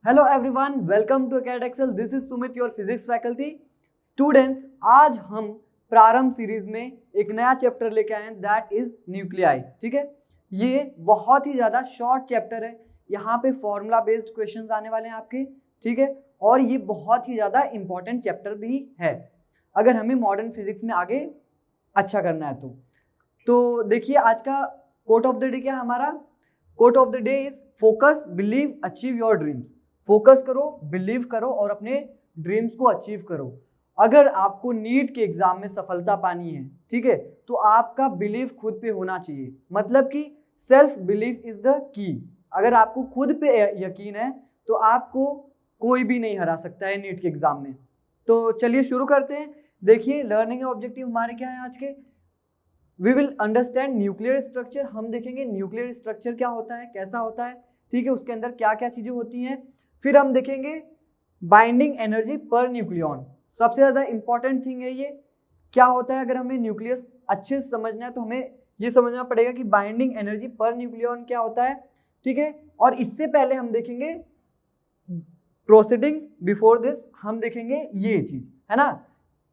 Hello everyone, welcome to Acad Excel. This is Sumit, your physics faculty. Students, आज हम प्रारंभ series में एक नया चैप्टर लेके आए हैं, दैट इज न्यूक्लियाई। ठीक है, ये बहुत ही ज़्यादा शॉर्ट चैप्टर है। यहाँ पे फॉर्मूला बेस्ड क्वेश्चंस आने वाले हैं आपके। ठीक है, और ये बहुत ही ज़्यादा इंपॉर्टेंट चैप्टर भी है अगर हमें मॉडर्न फिजिक्स में आगे अच्छा करना है तो देखिए, आज का कोट ऑफ द डे क्या है हमारा? Quote of the day is focus, believe, achieve your dreams. Focus करो, बिलीव करो और अपने ड्रीम्स को अचीव करो। अगर आपको नीट के एग्जाम में सफलता पानी है, ठीक है, तो आपका बिलीव खुद पे होना चाहिए। मतलब कि self believe is the key. अगर आपको खुद पे यकीन है तो आपको कोई भी नहीं हरा सकता है नीट के एग्जाम में। तो चलिए शुरू करते हैं। देखिए, लर्निंग ऑब्जेक्टिव हमारे क्या है आज के? We will understand nuclear structure. हम देखेंगे न्यूक्लियर स्ट्रक्चर क्या होता है, कैसा होता है, ठीक है, उसके अंदर क्या क्या चीजें होती हैं। फिर हम देखेंगे बाइंडिंग एनर्जी पर न्यूक्लियॉन। सबसे ज्यादा इंपॉर्टेंट थिंग है ये। क्या होता है? अगर हमें न्यूक्लियस अच्छे से समझना है तो हमें ये समझना पड़ेगा कि बाइंडिंग एनर्जी पर न्यूक्लियॉन क्या होता है। ठीक है, और इससे पहले हम देखेंगे प्रोसीडिंग बिफोर दिस, हम देखेंगे ये चीज, है ना,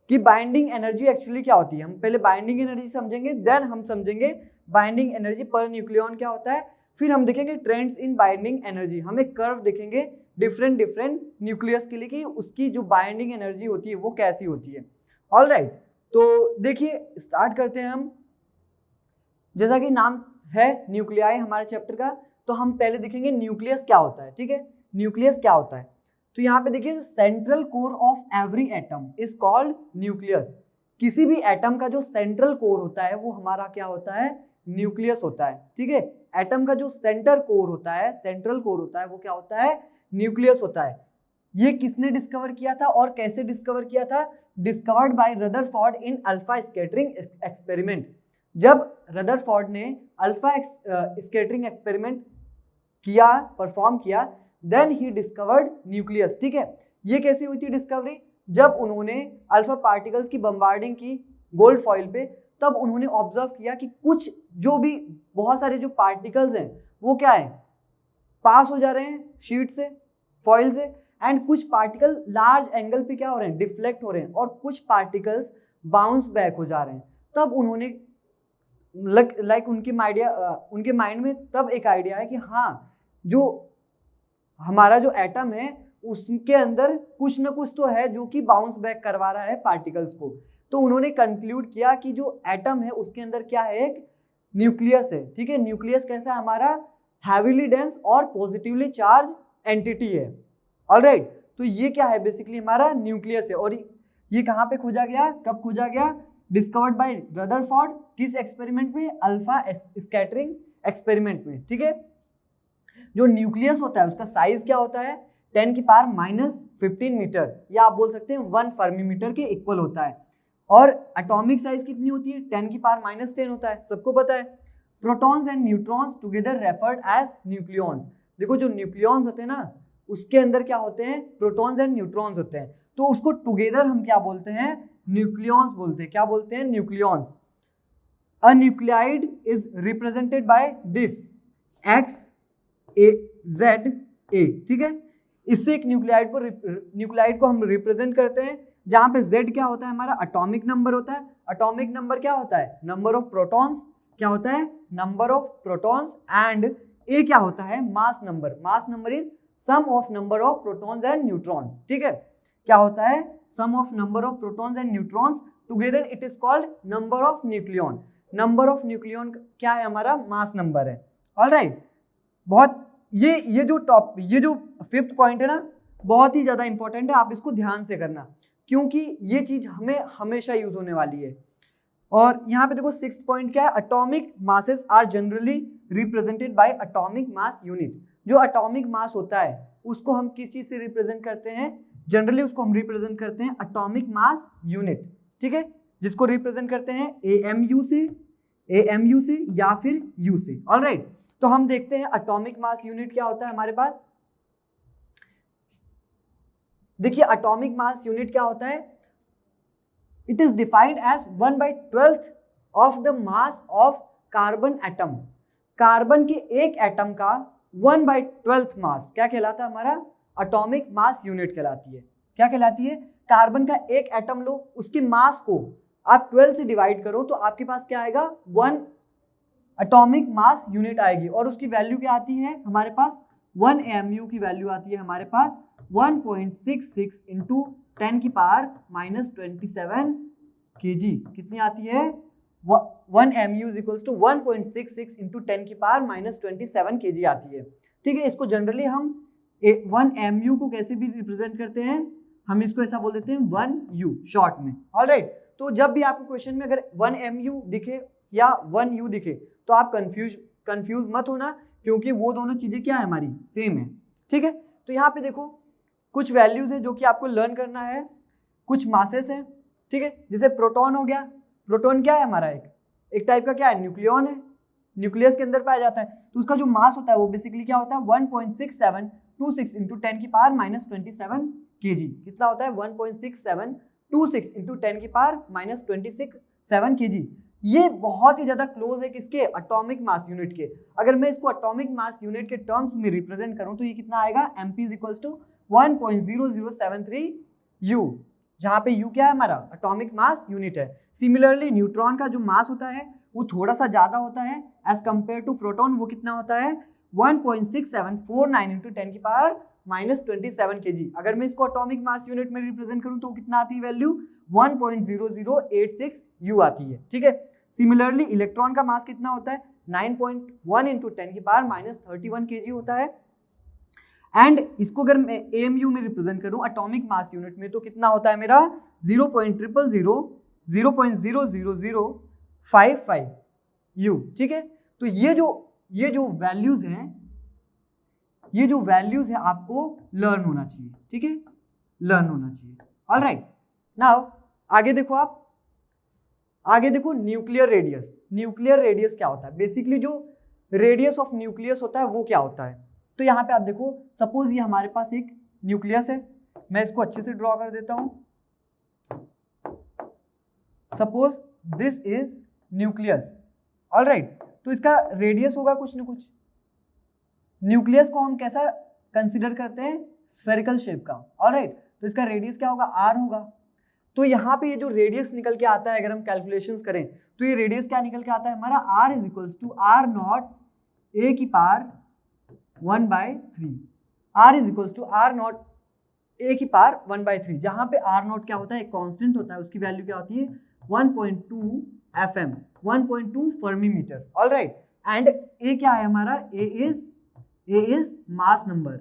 कि बाइंडिंग एनर्जी एक्चुअली क्या होती है। हम पहले बाइंडिंग एनर्जी समझेंगे, देन हम समझेंगे बाइंडिंग एनर्जी पर न्यूक्लियॉन क्या होता है। फिर हम देखेंगे ट्रेंड्स इन बाइंडिंग एनर्जी। हम एक कर्व देखेंगे डिफरेंट न्यूक्लियस के लिए कि उसकी जो बाइंडिंग एनर्जी होती है वो कैसी होती है। ऑलराइट, तो देखिए स्टार्ट करते हैं हम। जैसा कि नाम है न्यूक्लियाई हमारे चैप्टर का, तो हम पहले देखेंगे न्यूक्लियस क्या होता है। ठीक है, न्यूक्लियस क्या होता है, तो यहाँ पे देखिए, central core of every atom is called nucleus. किसी भी एटम का जो सेंट्रल कोर होता है वो हमारा क्या होता है? न्यूक्लियस होता है। ठीक है, एटम का जो सेंटर कोर होता है, सेंट्रल कोर होता है, वो क्या होता है? न्यूक्लियस होता है। ये किसने डिस्कवर किया था और कैसे डिस्कवर किया था? Discovered by Rutherford in alpha scattering experiment. जब रदरफोर्ड ने अल्फा स्कैटरिंग एक्सपेरिमेंट किया, परफॉर्म किया, देन ही डिस्कवर्ड न्यूक्लियस। ठीक है, ये कैसे हुई थी डिस्कवरी? जब उन्होंने अल्फा पार्टिकल्स की बम्बार्डिंग की गोल्ड फॉइल पे, तब उन्होंने ऑब्जर्व किया कि कुछ जो भी बहुत सारे जो पार्टिकल्स हैं वो क्या है, पास हो जा रहे हैं शीट से, फॉइल से, एंड कुछ पार्टिकल लार्ज एंगल पे क्या हो रहे हैं? डिफ्लेक्ट हो रहे हैं, और कुछ पार्टिकल्स बाउंस बैक हो जा रहे हैं। तब उन्होंने उनके माइंड में तब एक आइडिया है कि हाँ, जो हमारा जो एटम है उसके अंदर कुछ ना कुछ तो है जो कि बाउंस बैक करवा रहा है पार्टिकल्स को। तो उन्होंने कंक्लूड किया कि जो एटम है उसके अंदर क्या है? एक न्यूक्लियस है। ठीक है, न्यूक्लियस कैसा है हमारा? हैवीली डेंस और पॉजिटिवली चार्ज एंटिटी है। ऑलराइट, तो ये क्या है? बेसिकली हमारा न्यूक्लियस है। और ये कहाँ पे खोजा गया, कब खोजा गया? Discovered by Rutherford. किस एक्सपेरिमेंट में? अल्फा स्कैटरिंग एक्सपेरिमेंट में। ठीक है, जो न्यूक्लियस होता है उसका साइज क्या होता है? 10⁻⁻15 मीटर, या आप बोल सकते हैं 1 फर्मी मीटर के इक्वल होता है। और एटॉमिक साइज कितनी होती है? 10⁻10 होता है, सबको पता है। Protons and neutrons together referred as nucleons. देखो, जो न्यूक्लियॉन्स होते हैं ना, उसके अंदर क्या होते हैं? प्रोटॉन्स एंड न्यूट्रॉन्स होते हैं। तो उसको टुगेदर हम क्या बोलते हैं? न्यूक्लियॉन्स बोलते हैं। क्या बोलते हैं? Nucleons. A nuclide is represented by this x A Z A. ठीक है, इससे एक न्यूक्लियाइड को हम रिप्रेजेंट करते हैं, जहां पे जेड क्या होता है? हमारा एटॉमिक नंबर होता है। एटॉमिक नंबर क्या होता है? Number of protons. क्या होता है? Number of protons. And A क्या होता है? Mass number. Mass number is sum of number of protons and neutrons. ठीक है, क्या होता है? Sum of number of protons and neutrons together it is called number of nucleon. Number of nucleon क्या है? हमारा मास नंबर है। Alright, बहुत ये जो फिफ्थ पॉइंट है ना, बहुत ही ज्यादा इंपॉर्टेंट है। आप इसको ध्यान से करना, क्योंकि ये चीज हमें हमेशा यूज होने वाली है। और यहाँ पे देखो, सिक्स्थ पॉइंट क्या है? Atomic masses are generally represented by atomic mass unit. जो एटॉमिक मास होता है उसको हम किस चीज से रिप्रेजेंट करते हैं? जनरली उसको हम रिप्रेजेंट करते हैं एटॉमिक मास यूनिट। ठीक है, जिसको रिप्रेजेंट करते हैं AMU से या फिर U से। ऑलराइट, तो हम देखते हैं एटॉमिक मास यूनिट क्या होता है हमारे पास। देखिए, एटॉमिक मास यूनिट क्या होता है? It is defined as 1/12 of the mass of carbon atom. Carbon के एक एटम का 1/12 मास क्या कहलाता है? हमारा एटॉमिक मास यूनिट कहलाती है। क्या कहलाती है? कार्बन का एक एटम लो, उसके मास को आप 12 से डिवाइड करो तो आपके पास क्या आएगा? 1 एटॉमिक मास यूनिट आएगी। और उसकी वैल्यू क्या आती है हमारे पास? 1 AMU की वैल्यू आती है हमारे पास 1.66 इंटू 10 की पावर -27 kg। कितनी आती है? 1 MU is equals to 1.66 into 10 की पावर -27 kg आती है। ठीक है, इसको जनरली हम 1 MU को कैसे भी रिप्रेजेंट करते हैं, हम इसको ऐसा बोल देते हैं 1U शॉर्ट में। ऑलराइट, तो जब भी आपको क्वेश्चन में अगर 1 MU दिखे या 1U दिखे तो आप कंफ्यूज मत होना, क्योंकि वो दोनों चीजें क्या है हमारी? सेम है। ठीक है, तो यहाँ पे देखो कुछ वैल्यूज है जो कि आपको लर्न करना है, कुछ मासेस है। ठीक है, जैसे प्रोटॉन हो गया। प्रोटॉन क्या है हमारा? एक टाइप का क्या है? न्यूक्लियॉन है, न्यूक्लियस के अंदर पाया जाता है। तो उसका जो मास होता है वो बेसिकली क्या होता है? 1.6726 इंटू 10 की पावर -27 kg। कितना होता है? 1.6726 इंटू 10 की पावर -27 kg। ये बहुत ही ज्यादा क्लोज है किसके? एटॉमिक मास यूनिट के। अगर मैं इसको एटॉमिक मास यूनिट के टर्म्स में रिप्रेजेंट करूं तो ये कितना आएगा? MP is equals to 1.0073 U, जहां पे U क्या है हमारा? एटॉमिक मास यूनिट है। सिमिलरली न्यूट्रॉन का जो मास होता है वो थोड़ा सा ज्यादा होता है एज कंपेयर टू प्रोटॉन। वो कितना होता है? 1.6749 इंटू 10 की पावर -27 kg। अगर मैं इसको एटॉमिक मास यूनिट में रिप्रेजेंट करूं तो कितना आती है वैल्यू? 1.0086 U आती है। ठीक है, सिमिलरली इलेक्ट्रॉन का मास कितना होता है? 9.1 इंटू 10 की पावर -31 kg होता है। एंड इसको अगर मैं AMU में रिप्रेजेंट करूं एटॉमिक मास यूनिट में तो कितना होता है मेरा? 0.00055 U। ठीक है, तो ये जो वैल्यूज हैं, ये जो वैल्यूज है आपको लर्न होना चाहिए। ठीक है, लर्न होना चाहिए। ऑलराइट, नाउ आगे देखो आप, आगे देखो न्यूक्लियर रेडियस। न्यूक्लियर रेडियस क्या होता है? बेसिकली जो रेडियस ऑफ न्यूक्लियस होता है वो क्या होता है? तो यहाँ पे आप देखो, सपोज ये हमारे पास एक न्यूक्लियस है, मैं इसको अच्छे से ड्रॉ कर देता हूं। Suppose this is nucleus. Alright, तो इसका रेडियस होगा कुछ ना कुछ। न्यूक्लियस को हम कैसा कंसिडर करते हैं? स्फेरिकल शेप का। ऑलराइट, तो इसका रेडियस क्या होगा? R होगा। तो यहाँ पे ये जो रेडियस निकल के आता है, अगर हम कैलकुलेशंस करें तो ये रेडियस क्या निकल के आता है हमारा? R is equals to R0 A की power 1/3। R is equals to R0 A की पावर 1/3, जहां पे R0 क्या होता है? एक कांस्टेंट होता है, उसकी वैल्यू क्या होती है? 1.2 FM, 1.2 fermi metre. Alright, and A क्या है हमारा? A is mass number.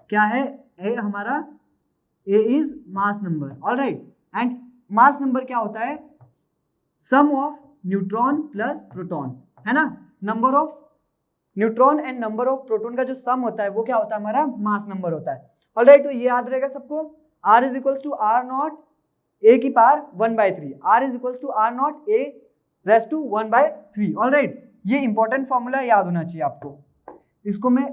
क्या है A हमारा? A is mass number. Alright, and mass number क्या होता है? Sum of neutron plus proton, है ना? Number of neutron and number of proton का जो सम होता है वो क्या होता है हमारा? मास नंबर होता है। ऑलराइट, तो ये याद रहेगा सबको। R is equals to R0 A की power 1/3। R is equals to R0 A raise to 1/3। Alright, ये इंपॉर्टेंट फॉर्मूला याद होना चाहिए आपको। इसको मैं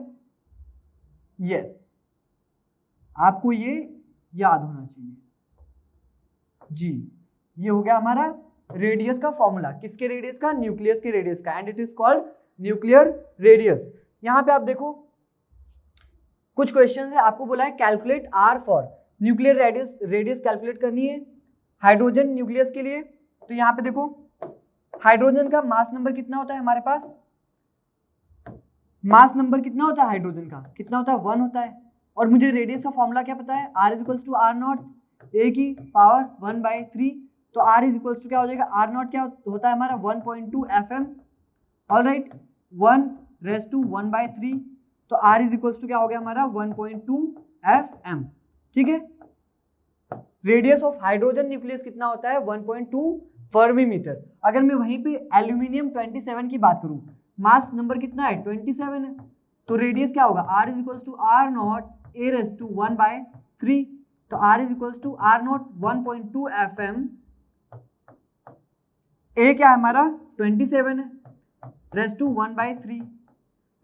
आपको ये याद होना चाहिए जी। ये हो गया हमारा रेडियस का फॉर्मूला। किसके रेडियस का? न्यूक्लियस के रेडियस का, and it is called nuclear radius. यहां पे आप देखो कुछ क्वेश्चन है, आपको बोला है calculate R for nuclear radius calculate करनी है हाइड्रोजन न्यूक्लियस के लिए। तो यहाँ पे देखो हाइड्रोजन का मास नंबर कितना होता है हमारे पास? मास नंबर कितना होता है हाइड्रोजन का? कितना होता है? 1 होता है। और मुझे रेडियस का फॉर्मूला क्या पता है? R is equals to R0 A की पावर 1/3। तो R इज इक्वल्स टू क्या हो जाएगा? R0 क्या होता है हमारा? 1.2 FM। Alright, 1 race to 1/3। तो R इज इक्वल्स टू क्या हो गया हमारा? 1.2 FM। ठीक है, रेडियस ऑफ हाइड्रोजन न्यूक्लियस कितना होता है? 1.2 फर्मी मीटर। अगर मैं वहीं पे एल्यूमिनियम 27 की बात करूं, मास नंबर कितना है? 27 है। तो रेडियस क्या होगा? R is equals to R0 A raise to 1/3। तो R is equals to R0 1.2 FM। A क्या है हमारा? 27 है रेस टू 1/3।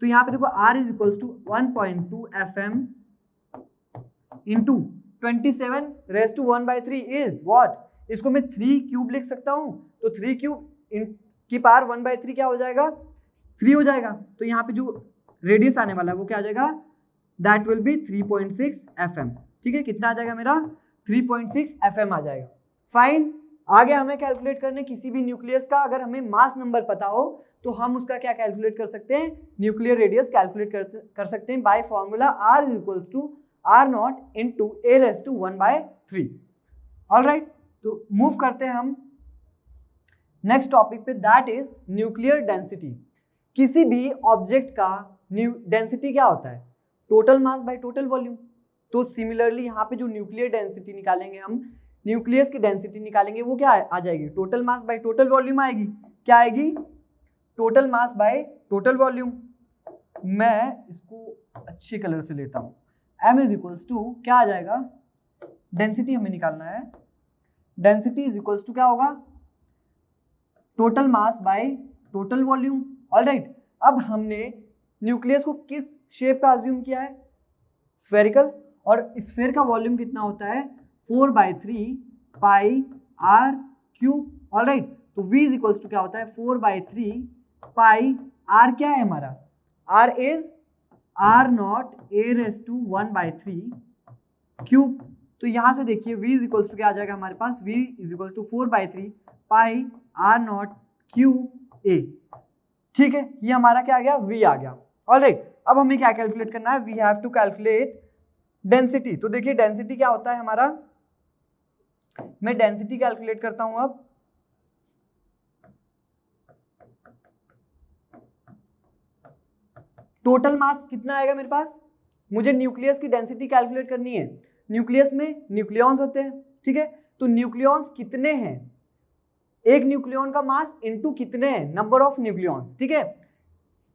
तो यहाँ पे देखो R is equals to 1.2 FM into 27 raise to 1/3 is what? इसको मैं 3 क्यूब लिख सकता हूँ। तो 3 क्यूब की पावर 1/3 क्या हो जाएगा? 3 हो जाएगा। तो यहाँ पे जो रेडियस आने वाला है वो क्या आ जाएगा? That will be 3.6 FM। ठीक है, कितना आ जाएगा मेरा 3.6 FM आ जाएगा। फाइन, आगे हमें कैलकुलेट करने किसी भी न्यूक्लियस का, अगर हमें मास नंबर पता हो तो हम उसका क्या कैलकुलेट कर सकते हैं, न्यूक्लियर रेडियस कैलकुलेट कर सकते हैं by formula R R0 into A⁻⁴। Alright, तो मूव करते हैं हम नेक्स्ट टॉपिक पे, दैट इज न्यूक्लियर डेंसिटी। किसी भी ऑब्जेक्ट का डेंसिटी क्या होता है, total mass by total volume. तो सिमिलरली यहाँ पे जो न्यूक्लियर डेंसिटी निकालेंगे हम, न्यूक्लियस की डेंसिटी निकालेंगे, वो क्या आ जाएगी, total mass by total volume आएगी। क्या आएगी, total mass by total volume. मैं इसको अच्छे कलर से लेता हूँ। m इज इक्वल्स टू क्या आ जाएगा, डेंसिटी हमें निकालना है, डेंसिटी इज इक्वल्स टू क्या होगा, total mass by total volume. Alright, अब हमने न्यूक्लियस को किस शेप का अज्यूम किया है, स्फेरिकल, और स्फेयर का वॉल्यूम कितना होता है 4/3 पाई r क्यूब। ऑलराइट, तो v इज इक्वल्स टू क्या होता है 4/3 पाई r, क्या है हमारा, r is R0 A⁻⁴ cube. तो यहां से देखिए v इज इक्वल्स टू क्या आ जाएगा हमारे पास, v is equals to 4/3 pi R0 cube a। ठीक है, ये हमारा क्या आ गया, v आ गया। ऑलराइट, अब हमें क्या कैलकुलेट करना है, we have to calculate density. तो देखिए डेंसिटी क्या होता है हमारा, मैं डेंसिटी कैलकुलेट करता हूं अब। टोटल मास कितना आएगा मेरे पास, मुझे न्यूक्लियस की डेंसिटी कैलकुलेट करनी है। न्यूक्लियस में न्यूक्लियॉन्स होते हैं, ठीक है, तो न्यूक्लियॉन्स कितने हैं, एक न्यूक्लियॉन का मास इनटू कितने हैं, नंबर ऑफ न्यूक्लियॉन्स। ठीक है,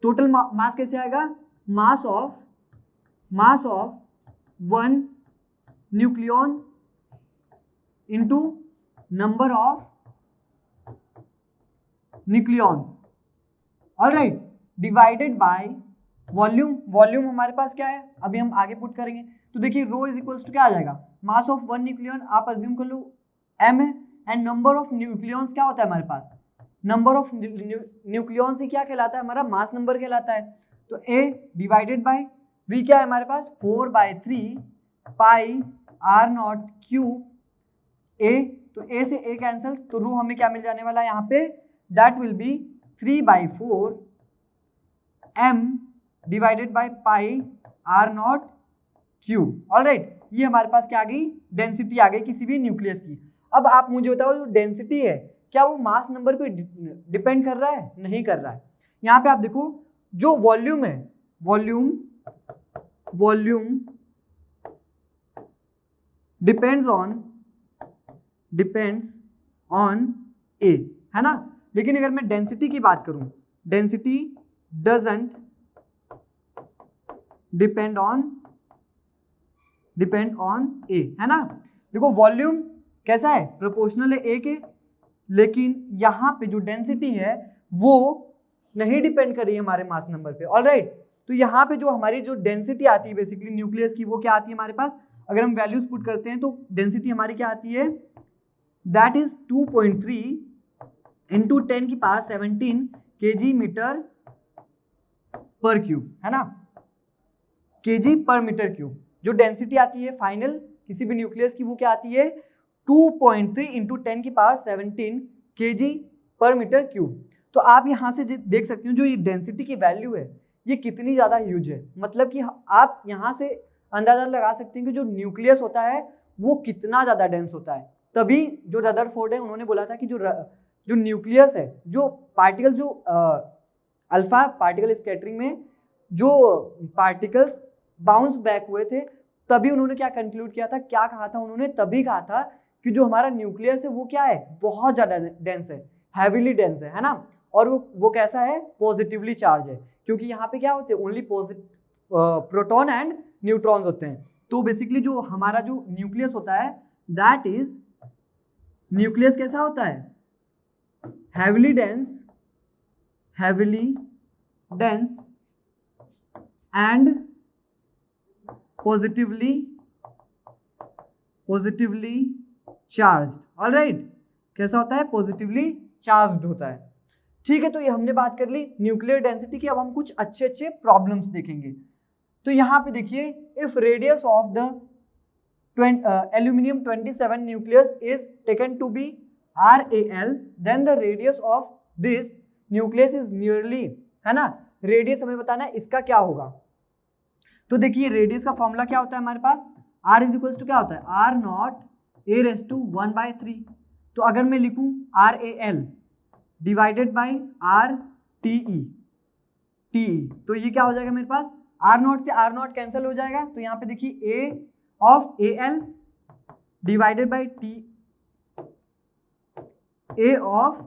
टोटल मास कैसे आएगा, mass of one nucleon into number of nucleons. Alright, divided by volume. Volume हमारे पास क्या है, अभी हम आगे पुट करेंगे। तो देखिए रो इज इक्वल्स टू क्या आ जाएगा, मास ऑफ वन न्यूक्लियन, आप अज्यूम कर लो m है, एंड नंबर ऑफ न्यूक्लियॉन्स क्या होता है हमारे पास, नंबर ऑफ न्यूक्लियॉन्स ही क्या कहलाता है हमारा, मास नंबर कहलाता है। तो a डिवाइडेड बाय v क्या है हमारे पास 4/3 पाई R0 क्यूब a। तो a से a कैंसिल, तो रो हमें क्या मिल जाने वाला है यहाँ पे, that will be 3/4 m divided by pi R0 cube. Alright, ये हमारे पास क्या आ गई, डेंसिटी आ गई किसी भी न्यूक्लियस की। अब आप मुझे बताओ जो डेंसिटी है क्या वो मास नंबर पे डिपेंड कर रहा है, नहीं कर रहा है। यहाँ पे आप देखो जो वॉल्यूम है, वॉल्यूम डिपेंड्स ऑन A, है ना। लेकिन अगर मैं डेंसिटी की बात करूं, density doesn't depend on A, है ना। देखो वॉल्यूम कैसा है, प्रोपोर्शनल है A के, लेकिन यहाँ पे जो डेंसिटी है वो नहीं डिपेंड कर रही है हमारे मास नंबर पे। ऑलराइट, तो यहाँ पे जो हमारी जो डेंसिटी आती है बेसिकली न्यूक्लियस की, वो क्या आती है हमारे पास, अगर हम वैल्यूज पुट करते हैं तो डेंसिटी हमारी क्या आती है, that is 2.3 into 10⁻17 kg metre per cube, है ना, kg पर मीटर क्यूब। जो डेंसिटी आती है फाइनल किसी भी न्यूक्लियस की, वो क्या आती है 2.3 इंटू 10⁻17 kg पर मीटर क्यूब। तो आप यहाँ से देख सकते हो जो ये डेंसिटी की वैल्यू है ये कितनी ज़्यादा ह्यूज है। मतलब कि आप यहाँ से अंदाजा लगा सकते हैं कि जो न्यूक्लियस होता है वो कितना ज़्यादा डेंस होता है। तभी जो रदरफोर्ड है उन्होंने बोला था कि जो न्यूक्लियस है, जो पार्टिकल, जो अल्फा पार्टिकल स्कैटरिंग में जो पार्टिकल्स बाउंस बैक हुए थे, तभी उन्होंने क्या कंक्लूड किया था, क्या कहा था उन्होंने, तभी कहा था कि जो हमारा न्यूक्लियस है वो क्या है, बहुत ज़्यादा डेंस है, हैवीली डेंस है ना। और वो कैसा है, पॉजिटिवली चार्ज है, क्योंकि यहाँ पे क्या होते हैं, ओनली प्रोटॉन एंड न्यूट्रॉन्स होते हैं। तो बेसिकली जो हमारा जो न्यूक्लियस होता है, दैट इज न्यूक्लियस कैसा होता है, heavily dense and positively charged. Alright, कैसा होता है, पॉजिटिवली चार्ज्ड होता है। ठीक है, तो ये हमने बात कर ली न्यूक्लियर डेंसिटी की। अब हम कुछ अच्छे प्रॉब्लम्स देखेंगे। तो यहाँ पे देखिए if radius of the aluminium 27 nucleus is taken to be RAL, then the radius of this nucleus is nearly, है ना, रेडियस हमें बताना है इसका क्या होगा। तो देखिए रेडियस का फॉर्मूला क्या होता है हमारे पास, R इज इक्वल टू क्या होता है, R0a⁻1/3। तो अगर मैं लिखूं RAL डिवाइडेड बाई RTE, तो ये क्या हो जाएगा मेरे पास, R0 से R0 कैंसिल हो जाएगा, तो यहाँ पे देखिए A of AL divided by A of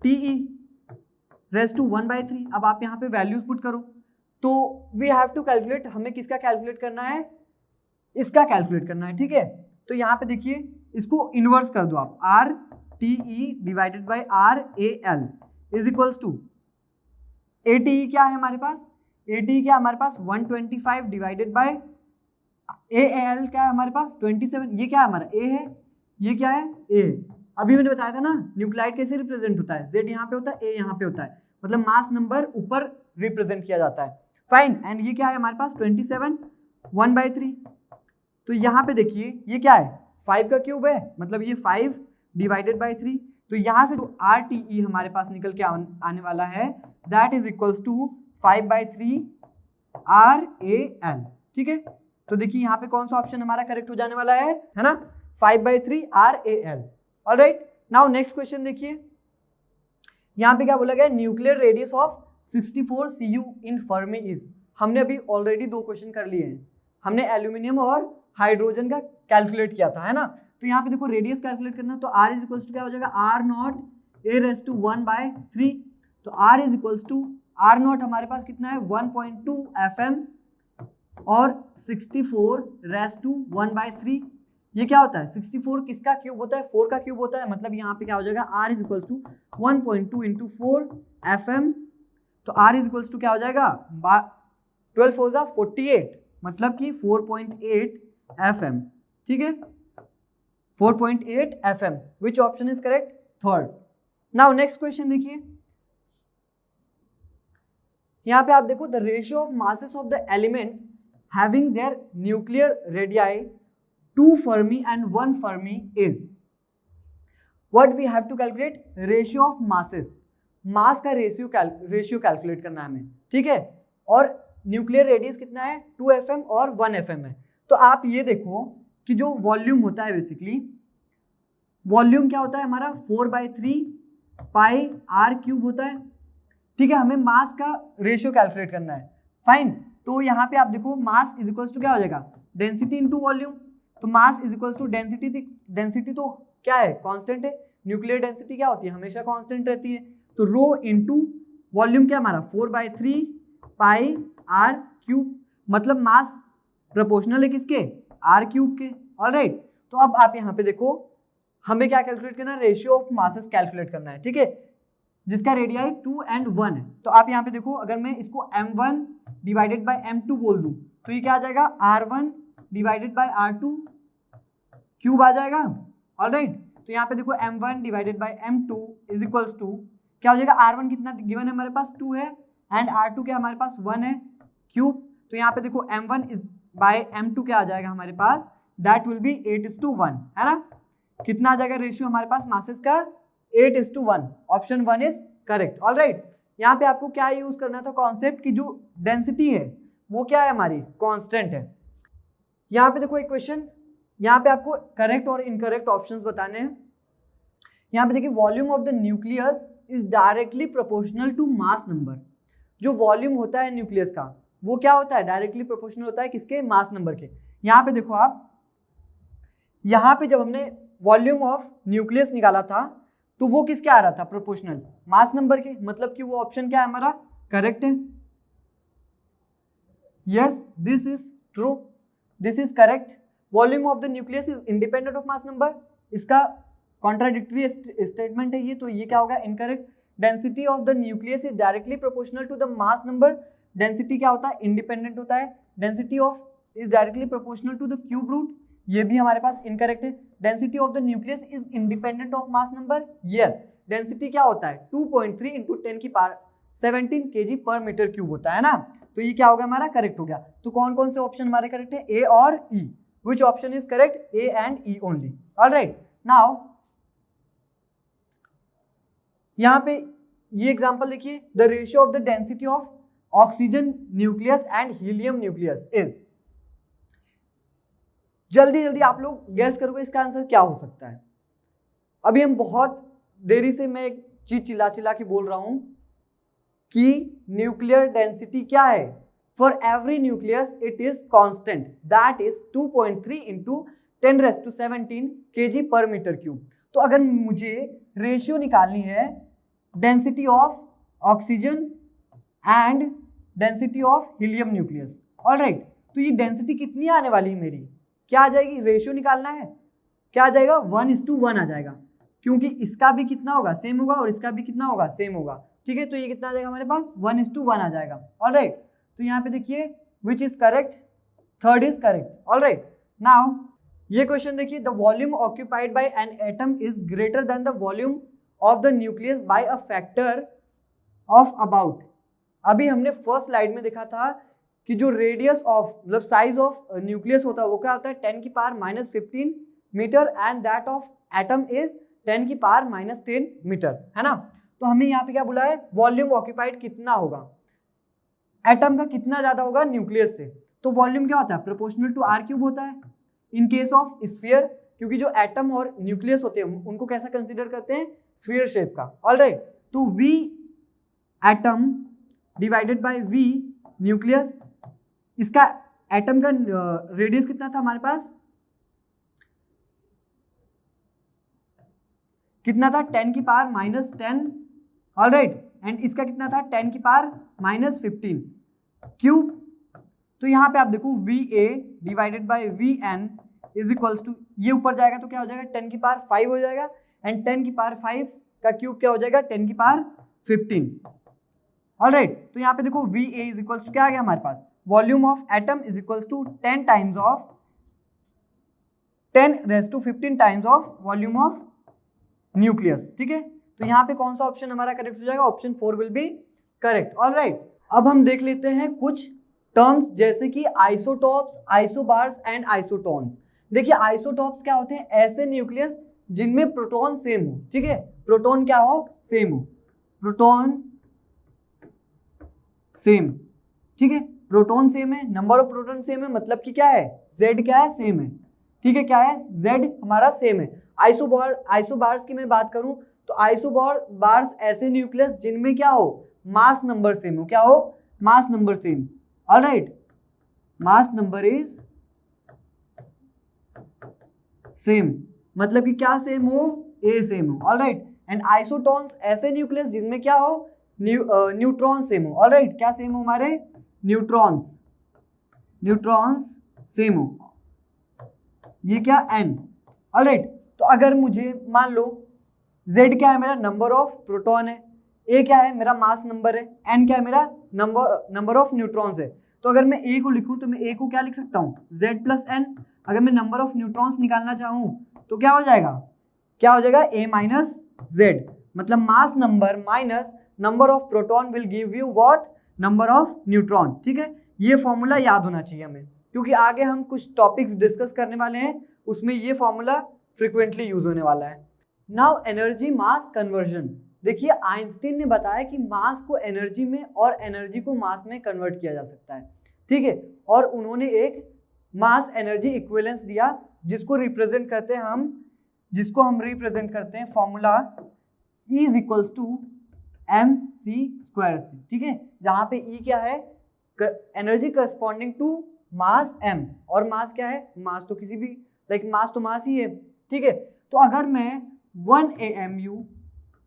TE raise to 1/3। अब आप यहाँ पे वैल्यूज पुट करो, तो वी हैव टू कैलकुलेट, हमें किसका कैलकुलेट करना है, इसका कैलकुलेट करना है, ठीक है। तो यहाँ पे देखिए इसको इनवर्स कर दो आप, RTE divided by RAL is equals to ATE क्या है हमारे पास, ATE क्या है हमारे पास 125 डिवाइडेड बाई AL क्या है हमारे पास 27, ये क्या है हमारा A है, ये क्या है A। अभी मैंने बताया था ना न्यूक्लाइड कैसे रिप्रेजेंट होता है, Z यहाँ पे होता है, A यहाँ पे होता है, मतलब मास नंबर ऊपर रिप्रेजेंट किया जाता है, फाइन। एंड ये क्या है हमारे पास 27 1/3। तो यहाँ पे देखिए ये क्या है 5 का क्यूब है, मतलब ये 5 डिवाइडेड बाई 3। तो यहाँ से जो RTE हमारे पास निकल के आने वाला है that is equals to 5/3 RAL, ठीक है। तो देखिए यहाँ पे कौन सा ऑप्शन हमारा करेक्ट हो जाने वाला है ना, 5/3 RAL। Alright, now next question देखिए, यहाँ पे क्या बोला गया, nuclear radius of 64 Cu in Fermi is. हमने अभी ऑलरेडी 2 क्वेश्चन कर लिए हैं, हमने एल्यूमिनियम और हाइड्रोजन का कैलकुलेट किया था, है ना। तो यहाँ पे देखो रेडियस कैलकुलेट करना, तो R इज इक्वल्स टू क्या हो जाएगा, R0a⁻1/3। तो R is equals to R0 हमारे पास कितना है 1.2 FM और 64⁻1/3। ये क्या होता है 64 किसका क्यूब होता है, 4 का क्यूब होता है, मतलब यहाँ पे क्या हो जाएगा R is equals to 1.2 into 4 FM। तो R इज इक्वल्स टू क्या हो जाएगा 12 4 जा 48, मतलब कि 4.8 FM, ठीक है, 4.8 FM। Which option is correct, third. Now next question देखिए, यहाँ पे आप देखो the ratio of masses of the elements having their nuclear radii 2 Fermi and 1 Fermi is what we have to calculate, ratio of masses, मास का ratio calculate करना है हमें, ठीक है। और न्यूक्लियर रेडियस कितना है 2 FM और 1 FM है। तो आप ये देखो कि जो वॉल्यूम होता है, बेसिकली वॉल्यूम क्या होता है हमारा 4/3 पाई R³ होता है, ठीक है। हमें मास का रेशियो कैलकुलेट करना है, फाइन। तो यहाँ पे आप देखो मास इज इक्वल्स टू क्या हो जाएगा, डेंसिटी इनटू वॉल्यूम। तो mass is equals to density, density तो क्या है कांस्टेंट है, न्यूक्लियर डेंसिटी क्या होती है हमेशा कांस्टेंट रहती है। तो रो इनटू वॉल्यूम क्या हमारा 4/3 पाई R³, मतलब मास प्रोपोर्शनल है किसके R³ के, ऑलराइट। तो अब आप यहाँ पे देखो हमें क्या कैलकुलेट करना है, रेशियो ऑफ मासेस कैलकुलेट करना है, ठीक है, जिसका रेडियाई 2 and 1 है। तो आप यहाँ पे देखो अगर मैं इसको M1 डिवाइडेड बाई M2 बोल दूं तो ये क्या आ जाएगा R1 divided by R2 cube आ जाएगा, ऑलराइट। तो यहाँ पे देखो M1 divided by M2 is equals to क्या हो जाएगा, R1 कितना गिवन है हमारे पास 2 है एंड R2 क्या हमारे पास 1 है क्यूब। तो यहाँ पे देखो M1 बाई M2 क्या आ जाएगा हमारे पास, दैट विल बी 8:1, है ना। कितना आ जाएगा रेशियो हमारे पास मासेस का 8:1, ऑप्शन 1 इज करेक्ट, ऑलराइट। यहाँ पे आपको क्या यूज करना था कॉन्सेप्ट की जो डेंसिटी है वो क्या है हमारी कांस्टेंट है। यहाँ पे देखो एक क्वेश्चन, यहाँ पे आपको करेक्ट और इनकरेक्ट ऑप्शंस बताने हैं। यहाँ पे देखिए volume of the nucleus is directly proportional to mass number. जो वॉल्यूम होता है न्यूक्लियस का वो क्या होता है, डायरेक्टली प्रोपोर्शनल होता है किसके, मास नंबर के। यहाँ पे देखो आप, यहाँ पे जब हमने वॉल्यूम ऑफ न्यूक्लियस निकाला था तो वो किसके आ रहा था, प्रोपोर्शनल मास नंबर के, मतलब कि वो ऑप्शन क्या है हमारा करेक्ट है। Yes this is true, this is correct. Volume of the nucleus is independent of mass number, इसका कॉन्ट्राडिक्टरी स्टेटमेंट है ये, तो ये क्या होगा incorrect. Density of the nucleus is directly proportional to the mass number, density क्या होता है इंडिपेंडेंट होता है। Density of is directly proportional to the cube root, ये भी हमारे पास इनकरेक्ट है। Density of the nucleus is independent of mass number, yes. Density क्या होता है 2.3 × 10⁻17 kg/m³ होता है ना। तो ये क्या हो गया हमारा, करेक्ट हो गया। तो कौन कौन से ऑप्शन हमारे करेक्ट है, ए और E. Which option is correct, A and E only. Alright, now यहाँ पे ये एग्जांपल देखिए, the ratio of the density of oxygen nucleus and helium nucleus is. जल्दी जल्दी आप लोग गैस करोगे इसका आंसर क्या हो सकता है। अभी हम बहुत देरी से मैं एक चीज चिल्ला चिल्ला के बोल रहा हूं कि न्यूक्लियर डेंसिटी क्या है, for every nucleus it is constant, that is 2.3 into 10⁻17 kg पर मीटर क्यूब। तो अगर मुझे रेशियो निकालनी है density of oxygen and density of helium nucleus, alright, तो ये डेंसिटी कितनी आने वाली है मेरी, क्या आ जाएगी, रेशियो निकालना है, क्या आ जाएगा, 1:1 आ जाएगा, क्योंकि इसका भी कितना होगा, सेम होगा, और इसका भी कितना होगा, सेम होगा। ठीक है, तो ये कितना आ जाएगा हमारे पास, 1:1 आ जाएगा। ऑलराइट, तो यहाँ पे देखिए which is correct, third is correct. Alright, now ये क्वेश्चन देखिए, the volume occupied by an atom is greater than the volume of the nucleus by a factor of about. अभी हमने फर्स्ट स्लाइड में देखा था कि जो रेडियस ऑफ मतलब साइज ऑफ न्यूक्लियस होता है वो क्या होता है, 10⁻⁻15 metre, and that of atom is 10⁻⁻10 metre, है ना। तो हमें यहाँ पे क्या बोला है, वॉल्यूम ऑक्यूपाइड कितना होगा, एटम का कितना ज्यादा होगा न्यूक्लियस से। तो वॉल्यूम क्या होता है, प्रोपोर्शनल टू r³ होता है इन केस ऑफ स्फीयर, क्योंकि जो एटम और न्यूक्लियस होते हैं उनको कैसा कंसीडर करते हैं, स्फीयर शेप का। ऑलराइट, तो v atom divided by v nucleus, इसका एटम का रेडियस कितना था हमारे पास, कितना था, 10⁻⁻10। ऑलराइट, एंड इसका कितना था, 10⁻⁻15 क्यूब। तो यहाँ पे आप देखो VA divided by VN is equals to, ये ऊपर जाएगा तो क्या हो जाएगा, 10⁵ हो जाएगा, एंड 10⁵ का क्यूब क्या हो जाएगा, 10⁵15। ऑलराइट, तो यहाँ पे देखो VA इज इक्वल्स टू क्या आ गया हमारे पास, volume of atom is equals to 10 times of 10⁻15 times of volume of nucleus. ठीक है, तो यहाँ पे कौन सा ऑप्शन हमारा करेक्ट हो जाएगा, option 4 will be correct. Alright, अब हम देख लेते हैं कुछ टर्म्स जैसे कि आइसोटॉप्स, आइसोबार्स एंड आइसोटोन्स। देखिए आइसोटॉप्स क्या होते हैं, ऐसे न्यूक्लियस जिनमें प्रोटॉन सेम हो। ठीक है, प्रोटॉन क्या हो, सेम हो, प्रोटॉन सेम। ठीक है, प्रोटॉन सेम है, नंबर ऑफ प्रोटॉन सेम है, मतलब कि क्या है, Z क्या है, सेम है। ठीक है, क्या है, Z हमारा सेम है। आइसोबार्स की मैं बात करूं तो आइसोबार्स ऐसे न्यूक्लियस जिनमें क्या हो, मास नंबर सेम हो, क्या हो, mass number same. Alright, mass number is same, मतलब कि क्या सेम हो, A सेम हो। ऑलराइट, एंड आइसोटोन्स ऐसे न्यूक्लियस जिनमें क्या हो, न्यूट्रॉन सेम हो। ऑलराइट, क्या सेम हो हमारे, न्यूट्रॉन्स सेम हो, ये क्या, N। ऑलराइट, तो अगर मुझे मान लो Z क्या है मेरा, नंबर ऑफ प्रोटॉन है, A क्या है मेरा मास नंबर है, N क्या है मेरा नंबर ऑफ न्यूट्रॉन्स है। तो अगर मैं A को लिखूं तो मैं A को क्या लिख सकता हूँ, Z+N। अगर मैं नंबर ऑफ न्यूट्रॉन्स निकालना चाहूँ तो क्या हो जाएगा, A-Z, मतलब mass number minus number of proton will give you what, number of neutron. ठीक है, ये फॉर्मूला याद होना चाहिए हमें, क्योंकि आगे हम कुछ टॉपिक्स डिस्कस करने वाले हैं, उसमें ये फॉर्मूला फ्रिक्वेंटली यूज होने वाला है। Now energy mass conversion. देखिए आइंस्टीन ने बताया कि मास को एनर्जी में और एनर्जी को मास में कन्वर्ट किया जा सकता है। ठीक है, और उन्होंने एक मास एनर्जी इक्विवेलेंस दिया जिसको रिप्रेजेंट करते हैं formula E is equals to mc²। ठीक है, जहां पे E क्या है, energy corresponding to mass m, और मास क्या है, मास तो किसी भी मास तो मास ही है। ठीक है, तो अगर मैं 1 AMU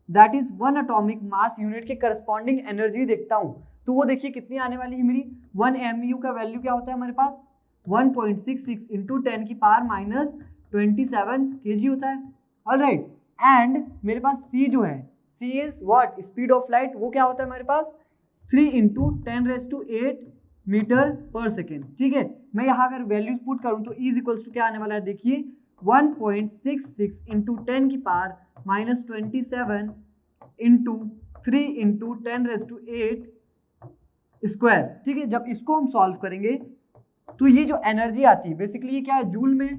that is 1 atomic mass unit के करस्पॉन्डिंग एनर्जी देखता हूं तो वो देखिए कितनी आने वाली है मेरी, 1 AMU का वैल्यू क्या होता है हमारे पास, 1.66 इंटू 10⁻27 kg होता है। ऑलराइट, एंड मेरे पास C जो है, C is what, speed of light, वो क्या होता है हमारे पास, 3 इंटू 10⁸ मीटर पर सेकेंड। ठीक है, मैं यहाँ अगर वैल्यूज पुट करूँ तो E इज इक्वल्स टू क्या आने वाला है, देखिए 1.66 इंटू 10⁻27 इंटू 3 इंटू 10⁸ स्क्वायर, ठीक है। जब इसको हम सॉल्व करेंगे तो ये जो एनर्जी आती है बेसिकली ये क्या है, जूल में,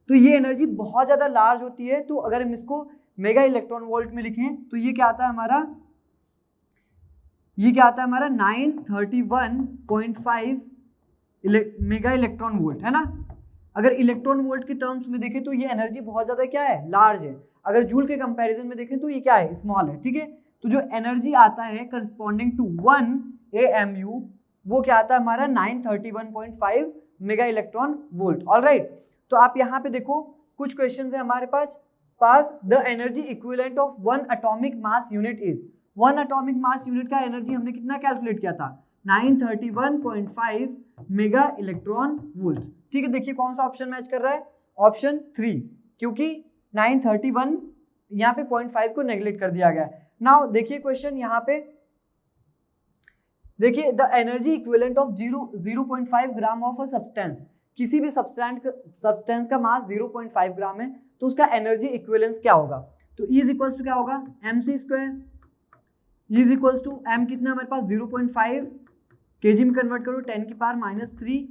तो ये एनर्जी बहुत ज्यादा लार्ज होती है। तो अगर हम इसको मेगा इलेक्ट्रॉन वोल्ट में लिखें तो ये क्या आता है हमारा, ये क्या आता है हमारा 931.5 मेगा इलेक्ट्रॉन वोल्ट, है ना। अगर इलेक्ट्रॉन वोल्ट के टर्म्स में देखें तो ये एनर्जी बहुत ज्यादा क्या है, लार्ज है। अगर जूल के कंपैरिजन में देखें तो ये क्या है, स्मॉल है, ठीक है। तो जो एनर्जी आता है करस्पॉन्डिंग टू 1 AMU वो क्या आता है हमारा 931.5 मेगा इलेक्ट्रॉन वोल्ट। ऑलराइट, तो आप यहाँ पे देखो कुछ क्वेश्चन है हमारे पास the energy equivalent of 1 atomic mass unit is, 1 atomic mass unit का एनर्जी हमने कितना कैलकुलेट किया था, 931.5 मेगा इलेक्ट्रॉन वोल्ट, ठीक है। देखिए कौन सा ऑप्शन मैच कर रहा है, ऑप्शन 3, क्योंकि 931 यहाँ पे 0.5 को नेग्लेक्ट कर दिया गया है। नाउ देखिए क्वेश्चन यहाँ पे, देखिए the energy equivalent of 0.5 gram of a substance, किसी भी सब्सटेंस का मास 0.5 ग्राम है तो उसका एनर्जी इक्विवेलेंस क्या होगा, तो E इज इक्वल्स टू क्या होगा mc square, E is equals to m कितना हमारे पास 0.5 kg में कन्वर्ट करो 10 की power -3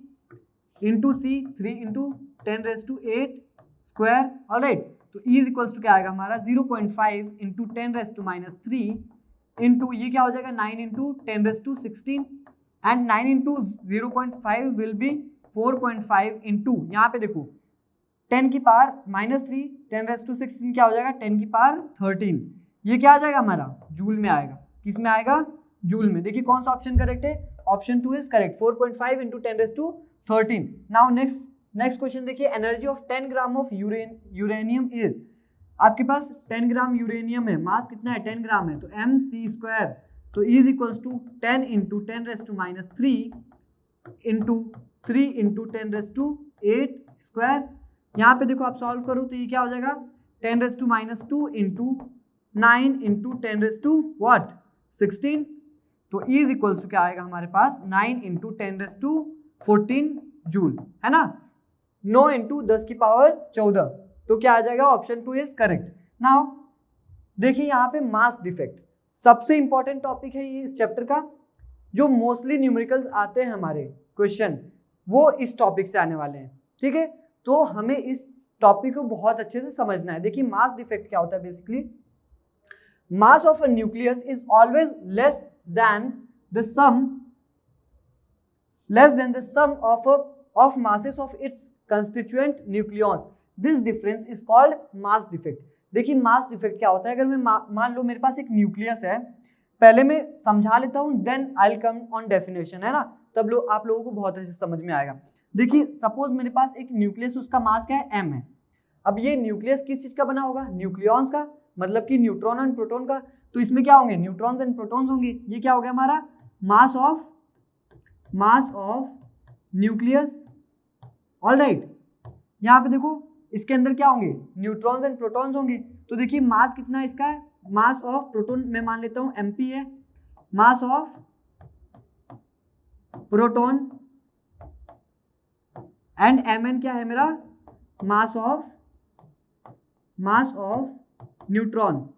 into C 3 into 10⁸8 square. Alright, तो E इज इक्वल्स टू क्या आएगा हमारा 0.5 इंटू 10⁻³ इंटू ये क्या हो जाएगा 9 into 10⁻16 and 9 into 0.5 will be 4.5 into यहाँ पे देखो 10 की पावर -3 10⁻16 क्या हो जाएगा 10 की पावर 13, ये क्या आ जाएगा हमारा जूल में आएगा, किस में आएगा, जूल में। देखिए कौन सा ऑप्शन करेक्ट है, option 2 is correct, 4.5 into 10⁻13। Now next question देखिए, energy of 10 gram of uranium is, आपके पास 10 ग्राम यूरेनियम है, मास कितना है 10 ग्राम है, तो mc स्क्वायर, तो E is equals to 10 into 10⁻³ into 3 into 10⁸8 square. यहाँ पे देखो आप सॉल्व करो तो ये क्या हो जाएगा 10⁻² इंटू 9 इंटू 10⁻16, तो E इज इक्वल्स टू क्या आएगा हमारे पास 9 इंटू 10⁻14 जूल, है ना, 9 इंटू 10 की पावर 14, तो क्या आ जाएगा ऑप्शन 2 इज करेक्ट। नाउ देखिए यहाँ पे मास डिफेक्ट सबसे इंपॉर्टेंट टॉपिक है ये इस चैप्टर का, जो मोस्टली न्यूमेरिकल्स आते हैं हमारे क्वेश्चन वो इस टॉपिक से आने वाले हैं, ठीक है। तो हमें इस टॉपिक को बहुत अच्छे से समझना है। देखिए मास डिफेक्ट क्या होता है, basically mass of a nucleus is always less than the sum of masses of its constituent nucleons, this difference is called mass defect। देखिए मास डिफेक्ट क्या होता है, अगर मैं मान लो मेरे पास एक न्यूक्लियस है, पहले मैं समझा लेता हूं then I will come on definition, है ना, तब आप लोगों को बहुत अच्छे से समझ में आएगा। देखिए सपोज मेरे पास एक न्यूक्लियस, उसका मास क्या है m है। अब ये न्यूक्लियस किस चीज का बना होगा, न्यूक्लियॉन्स का, मतलब कि न्यूट्रॉन एंड प्रोटॉन का, तो इसमें क्या होंगे न्यूट्रॉन्स एंड प्रोटॉन्स होंगे। ये क्या हो गया हमारा मास ऑफ न्यूक्लियस। ऑलराइट, यहाँ पे देखो इसके अंदर क्या होंगे न्यूट्रॉन्स एंड प्रोटॉन्स होंगे, तो देखिए मास कितना है इसका है, मास ऑफ प्रोटॉन मैं मान लेता हूँ mp है, mass of proton and mn क्या है मेरा मास ऑफ न्यूट्रॉन।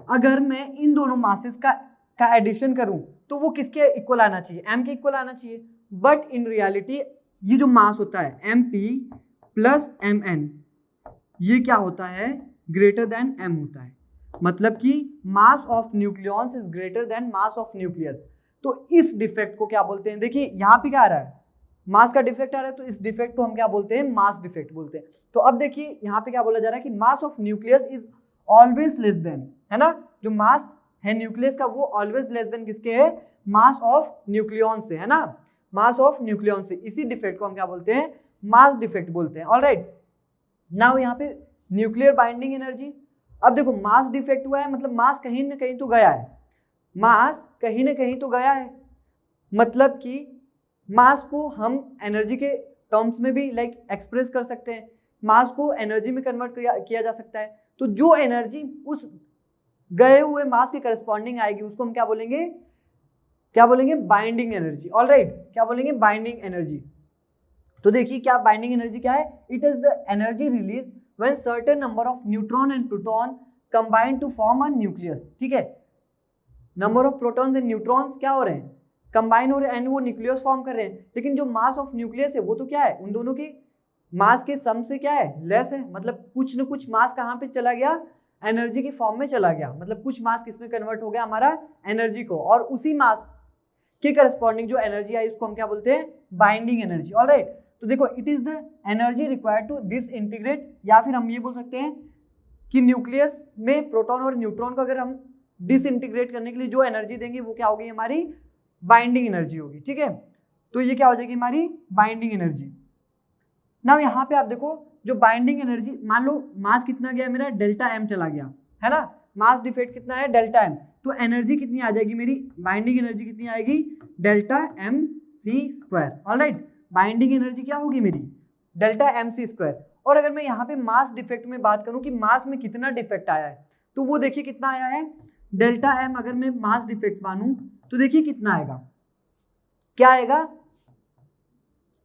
अगर मैं इन दोनों मासेस का एडिशन करूं तो वो किसके इक्वल आना चाहिए, m के इक्वल आना चाहिए, बट इन रियलिटी ये जो मास होता है mp प्लस mn ये क्या होता है ग्रेटर देन m होता है, मतलब कि mass of nucleons is greater then mass of nucleus. तो इस डिफेक्ट को क्या बोलते हैं, देखिए यहाँ पे क्या आ रहा है मास का डिफेक्ट आ रहा है, तो इस डिफेक्ट को हम क्या बोलते हैं मास डिफेक्ट बोलते हैं। तो अब देखिए यहाँ पे क्या बोला जा रहा है कि मास of nucleus is always less then, है ना, जो मास है न्यूक्लियस का वो ऑलवेज लेस देन किसके है मास ऑफ न्यूक्लियॉन से, है ना, मास ऑफ न्यूक्लियॉन से। इसी डिफेक्ट को हम क्या बोलते हैं मास डिफेक्ट बोलते हैं। ऑलराइट, नाउ यहाँ पे न्यूक्लियर बाइंडिंग एनर्जी, अब देखो मास डिफेक्ट हुआ है मतलब मास कहीं ना कहीं तो गया है, मास कहीं ना कहीं तो गया है, मतलब कि मास को हम एनर्जी के टर्म्स में भी लाइक एक्सप्रेस कर सकते हैं, मास को एनर्जी में कन्वर्ट किया जा सकता है। तो जो एनर्जी उस गए हुए मास के करस्पॉन्डिंग आएगी उसको हम क्या बोलेंगे बाइंडिंग एनर्जी। ऑलराइट, क्या बोलेंगे बाइंडिंग एनर्जी। तो देखिए क्या बाइंडिंग एनर्जी क्या है, it is the energy release when certain number of neutron and proton combine to form a nucleus. ठीक है, number of protons and neutrons क्या हो रहे हैं कंबाइन हो रहे हैं एंड वो न्यूक्लियस फॉर्म कर रहे हैं, लेकिन जो मास ऑफ न्यूक्लियस है वो तो क्या है, उन दोनों के मास के सम से क्या है, लेस है। मतलब कुछ न कुछ मास कहाँ पे चला गया, एनर्जी के फॉर्म में चला गया। मतलब कुछ मास किसमें कन्वर्ट हो गया, हमारा एनर्जी को, और उसी मास के करस्पॉन्डिंग जो एनर्जी आई उसको हम क्या बोलते हैं, बाइंडिंग एनर्जी। ऑलराइट, तो देखो it is the energy required to disintegrate, या फिर हम ये बोल सकते हैं कि न्यूक्लियस में प्रोटॉन और न्यूट्रॉन को अगर हम डिसइंटीग्रेट करने के लिए जो एनर्जी देंगे वो क्या होगी, हमारी बाइंडिंग एनर्जी होगी। ठीक है, तो ये क्या हो जाएगी, हमारी बाइंडिंग एनर्जी। ना यहाँ पे आप देखो जो बाइंडिंग एनर्जी, मान लो मास कितना गया मेरा, डेल्टा एम चला गया है ना, मास डिफेक्ट कितना है, डेल्टा एम, तो एनर्जी कितनी आ जाएगी मेरी, बाइंडिंग एनर्जी कितनी आएगी, delta M C square. Alright, binding energy क्या होगी मेरी, डेल्टा एम सी स्क्वायर। और अगर मैं यहाँ पे मास डिफेक्ट में बात करूँ कि मास में कितना डिफेक्ट आया है, तो वो देखिए कितना आया है, डेल्टा एम अगर मैं मास डिफेक्ट मानूं तो देखिए कितना आएगा, क्या आएगा,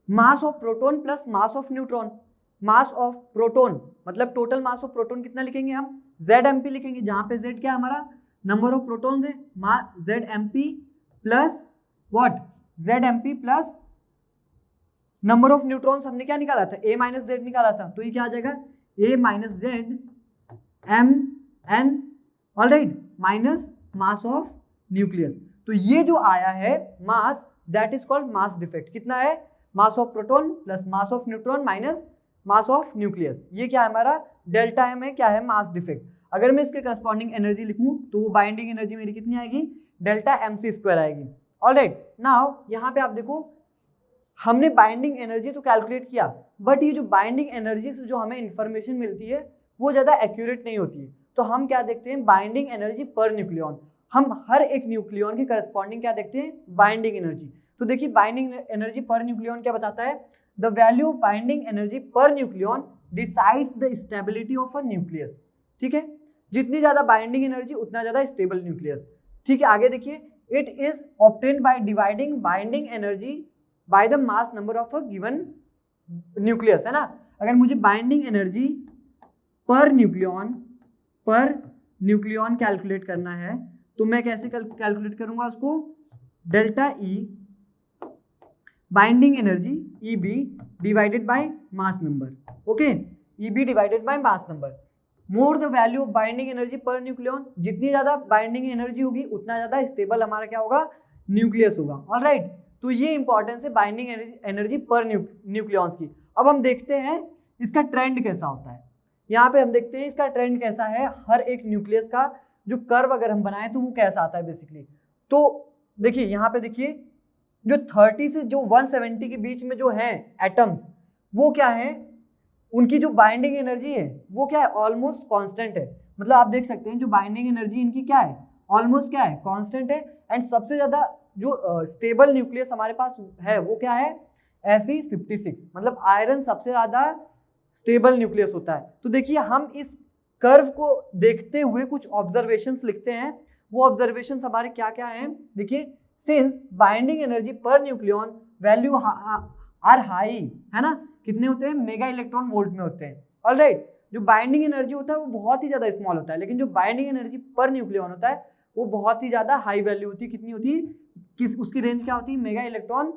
मास of proton plus mass of neutron. Mass of proton मतलब टोटल मास ऑफ प्रोटॉन कितना लिखेंगे हम, ZMP लिखेंगे, जहां पे Z क्या है हमारा, नंबर ऑफ प्रोटॉन्स है, ZMP plus what, ZMP plus number of neutrons हमने क्या निकाला था, A माइनस Z निकाला था, तो ये क्या आ जाएगा, A minus Z MN, alright, minus mass of nucleus. तो ये जो आया है mass, that is called mass defect. कितना है, mass of proton plus mass of neutron minus mass of nucleus, ये क्या है हमारा, डेल्टा एम है, क्या है, मास डिफेक्ट। अगर मैं इसके करस्पॉन्डिंग एनर्जी लिखूं तो वो बाइंडिंग एनर्जी मेरी कितनी आएगी, डेल्टा एम सी स्क्वायर आएगी। ऑलराइट, नाउ यहाँ पे आप देखो हमने बाइंडिंग एनर्जी तो कैलकुलेट किया, बट ये जो बाइंडिंग एनर्जी से जो हमें इंफॉर्मेशन मिलती है वो ज़्यादा एक्यूरेट नहीं होती है। तो हम क्या देखते हैं, बाइंडिंग एनर्जी पर न्यूक्लियन। हम हर एक न्यूक्लियन के करस्पॉन्डिंग क्या देखते हैं, बाइंडिंग एनर्जी। तो देखिए बाइंडिंग एनर्जी पर न्यूक्लियन क्या बताता है, the value of binding energy per nucleon decides the stability of a nucleus. ठीक है, जितनी ज्यादा बाइंडिंग एनर्जी उतना ज्यादा स्टेबल न्यूक्लियस। ठीक है, आगे देखिए, it is obtained by dividing binding energy by the mass number of a given nucleus, है ना। अगर मुझे binding energy per nucleon calculate करना है तो मैं कैसे कैलकुलेट करूंगा उसको, delta E binding energy EB divided by mass number. Okay, EB divided by mass number. More the value of binding energy per nucleon, जितनी ज्यादा बाइंडिंग एनर्जी होगी उतना ज्यादा स्टेबल हमारा क्या होगा, न्यूक्लियस होगा। ऑलराइट, तो ये इंपॉर्टेंस है बाइंडिंग एनर्जी पर न्यूक्लियंस की। अब हम देखते हैं इसका ट्रेंड कैसा होता है। यहाँ पे हम देखते हैं इसका ट्रेंड कैसा है, हर एक न्यूक्लियस का जो कर्व अगर हम बनाए तो वो कैसा आता है बेसिकली। तो देखिए यहाँ पे देखिए जो 30 से जो 170 के बीच में जो है एटम्स, वो क्या है, उनकी जो बाइंडिंग एनर्जी है वो क्या है, ऑलमोस्ट कांस्टेंट है। मतलब आप देख सकते हैं जो बाइंडिंग एनर्जी इनकी क्या है, ऑलमोस्ट क्या है, कांस्टेंट है। एंड सबसे ज्यादा जो स्टेबल न्यूक्लियस हमारे पास है वो क्या है, Fe56, मतलब आयरन सबसे ज्यादा स्टेबल न्यूक्लियस होता है। तो देखिए हम इस कर्व को देखते हुए कुछ ऑब्जर्वेशंस लिखते हैं। वो ऑब्जर्वेशंस हमारे क्या क्या हैं, देखिए, since binding energy per nucleon value are high, है ना, कितने होते हैं, मेगा इलेक्ट्रॉन वोल्ट में होते हैं। ऑलराइट, जो बाइंडिंग एनर्जी होता है वो बहुत ही ज्यादा स्मॉल होता है, लेकिन जो बाइंडिंग एनर्जी पर न्यूक्लियन होता है वो बहुत ही ज्यादा हाई वैल्यू होती है। कितनी होती है, उसकी रेंज क्या होती है, मेगा इलेक्ट्रॉन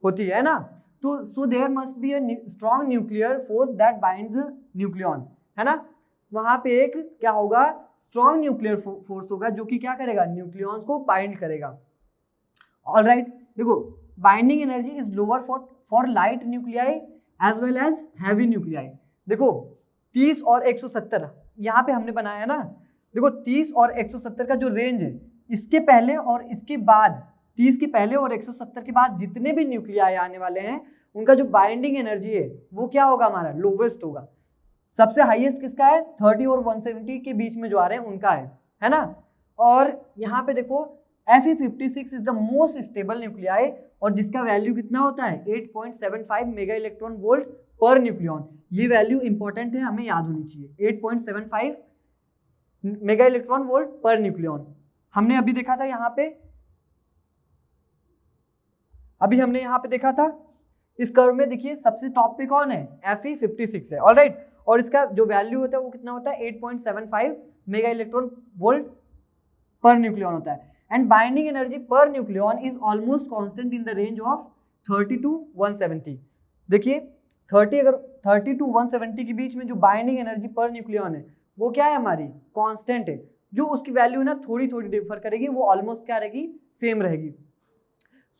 होती है ना। तो so there must be a strong nuclear force that binds nucleon, है ना। वहां पे एक क्या होगा, स्ट्रॉन्ग न्यूक्लियर फोर्स होगा जो कि क्या करेगा, न्यूक्लियंस को बाइंड करेगा। ऑलराइट, देखो binding energy is lower for light nuclei as well as heavy nuclei. देखो 30 और 170 यहाँ पे हमने बनाया ना, देखो 30 और 170 का जो रेंज है, इसके पहले और इसके बाद, 30 के पहले और 170 के बाद जितने भी न्यूक्लियाई आने वाले हैं उनका जो बाइंडिंग एनर्जी है वो क्या होगा, हमारा लोवेस्ट होगा। सबसे हाईएस्ट किसका है, 30 और 170 के बीच में जो आ रहे हैं उनका है ना। और यहाँ पे देखो Fe56 is the most stable nuclei और जिसका वैल्यू कितना होता है, 8.75 mega electron volt per nucleon. ये वैल्यू इंपॉर्टेंट है, हमें याद होनी चाहिए, 8.75 mega electron volt per nucleon. हमने अभी देखा था यहाँ पे, अभी हमने यहाँ पे देखा था इस कर्व में, देखिए सबसे टॉप पे कौन है, Fe56 है। ऑलराइट, और इसका जो वैल्यू होता है वो कितना होता है, 8.75 mega electron volt per nucleon होता है। and binding energy per nucleon is almost constant in the range of 30 to 170. देखिए 30 to 170 के बीच में जो बाइंडिंग एनर्जी पर न्यूक्लियन है वो क्या है, हमारी कांस्टेंट है। जो उसकी वैल्यू ना थोड़ी थोड़ी डिफर करेगी, वो ऑलमोस्ट क्या रहेगी, सेम रहेगी।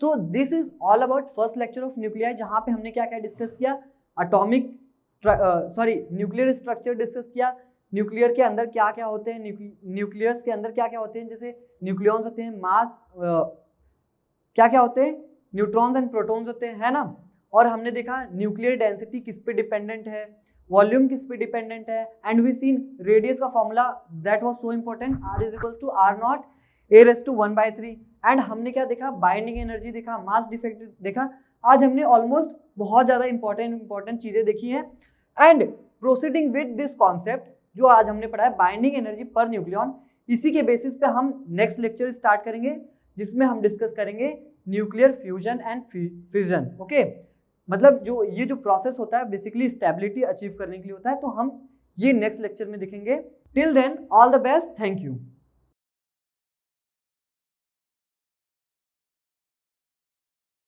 So this is all about first lecture of nuclei, जहां पे हमने क्या क्या डिस्कस किया, न्यूक्लियर स्ट्रक्चर डिस्कस किया, न्यूक्लियर के अंदर क्या क्या होते हैं, न्यूक्लियस के अंदर क्या क्या होते हैं, जैसे न्यूक्लियॉन्स होते हैं, मास क्या क्या होते हैं, न्यूट्रॉन्स एंड प्रोटॉन्स होते हैं, है ना। और हमने देखा न्यूक्लियर डेंसिटी किस पे डिपेंडेंट है, वॉल्यूम किस पे डिपेंडेंट है, एंड वी सीन रेडियस का formula that was so important, R is equals to R not A⁻⁴। एंड हमने क्या देखा, बाइंडिंग एनर्जी देखा, मास डिफेक्ट देखा। आज हमने ऑलमोस्ट बहुत ज्यादा इंपॉर्टेंट चीजें देखी हैं। And proceeding with this concept जो आज हमने पढ़ा है बाइंडिंग एनर्जी पर न्यूक्लियन, इसी के बेसिस पे हम नेक्स्ट लेक्चर स्टार्ट करेंगे, जिसमें हम डिस्कस करेंगे nuclear fusion and fission. Okay, मतलब जो ये जो प्रोसेस होता है बेसिकली स्टेबिलिटी अचीव करने के लिए होता है, तो हम ये नेक्स्ट लेक्चर में देखेंगे। Till then all the best, thank you.